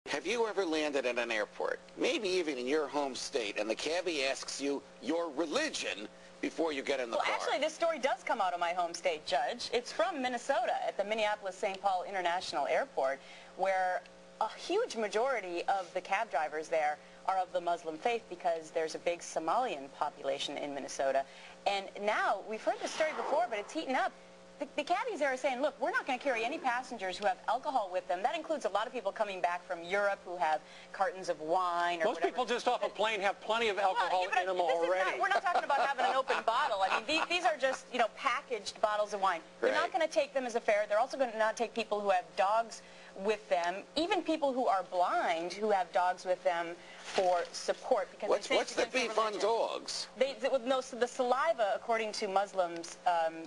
Have you ever landed at an airport, maybe even in your home state, and the cabbie asks you your religion before you get in the car? Well, actually, this story does come out of my home state, Judge. It's from Minnesota at the Minneapolis-St. Paul International Airport, where a huge majority of the cab drivers there are of the Muslim faith because there's a big Somalian population in Minnesota. And now, we've heard this story before, but it's heating up. The cabbies there are saying, look, we're not going to carry any passengers who have alcohol with them. That includes a lot of people coming back from Europe who have cartons of wine or Most whatever. people just off a plane have plenty of alcohol in them already. We're not talking about having an open bottle. I mean, these are just, packaged bottles of wine. They're not going to take them as a fare. They're also going to not take people who have dogs with them, even people who are blind who have dogs with them for support. Because what's the beef on dogs? So the saliva, according to Muslims,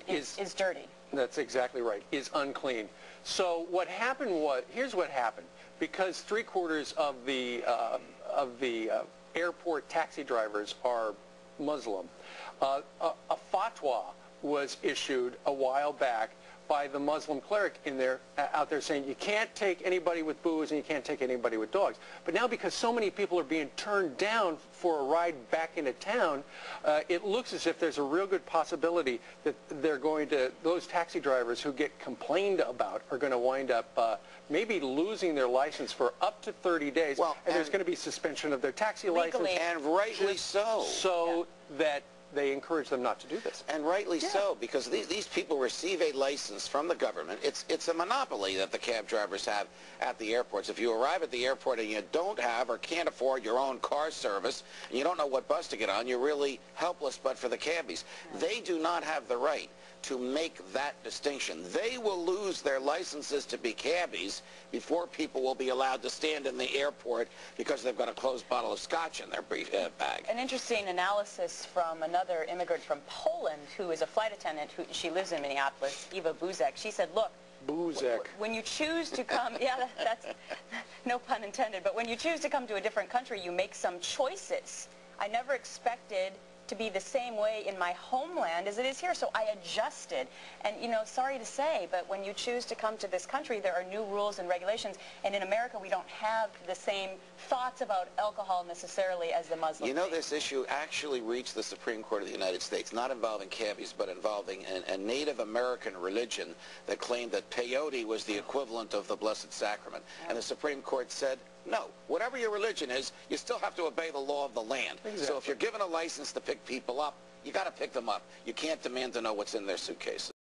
is dirty. That's exactly right, is unclean. So what happened was, here's what happened. Because 3/4 of the airport taxi drivers are Muslim, a fatwa was issued a while back by the Muslim cleric out there saying you can't take anybody with booze and you can't take anybody with dogs. But now because so many people are being turned down for a ride back into town, it looks as if there's a real good possibility that those taxi drivers who get complained about are going to wind up maybe losing their license for up to 30 days. Well, and there's going to be suspension of their taxi license. And rightly so. So that they encourage them not to do this. And rightly so, because these people receive a license from the government. It's a monopoly that the cab drivers have at the airports. If you arrive at the airport and you don't have or can't afford your own car service, and you don't know what bus to get on, you're really helpless but for the cabbies. They do not have the right to make that distinction. They will lose their licenses to be cabbies before people will be allowed to stand in the airport because they've got a closed bottle of scotch in their bag. An interesting analysis from another immigrant from Poland who is a flight attendant. She lives in Minneapolis, Eva Buzek. She said, look, Buzek. When you choose to come, that's no pun intended, but when you choose to come to a different country, you make some choices. I never expected to be the same way in my homeland as it is here, so I adjusted. And sorry to say, but when you choose to come to this country, there are new rules and regulations, and in America we don't have the same thoughts about alcohol necessarily as the Muslims. This issue actually reached the Supreme Court of the United States, not involving cabbies, but involving a Native American religion that claimed that peyote was the equivalent of the Blessed Sacrament. And the Supreme Court said, no, whatever your religion is, you still have to obey the law of the land. Exactly. So if you're given a license to pick people up, you got to pick them up. You can't demand to know what's in their suitcases.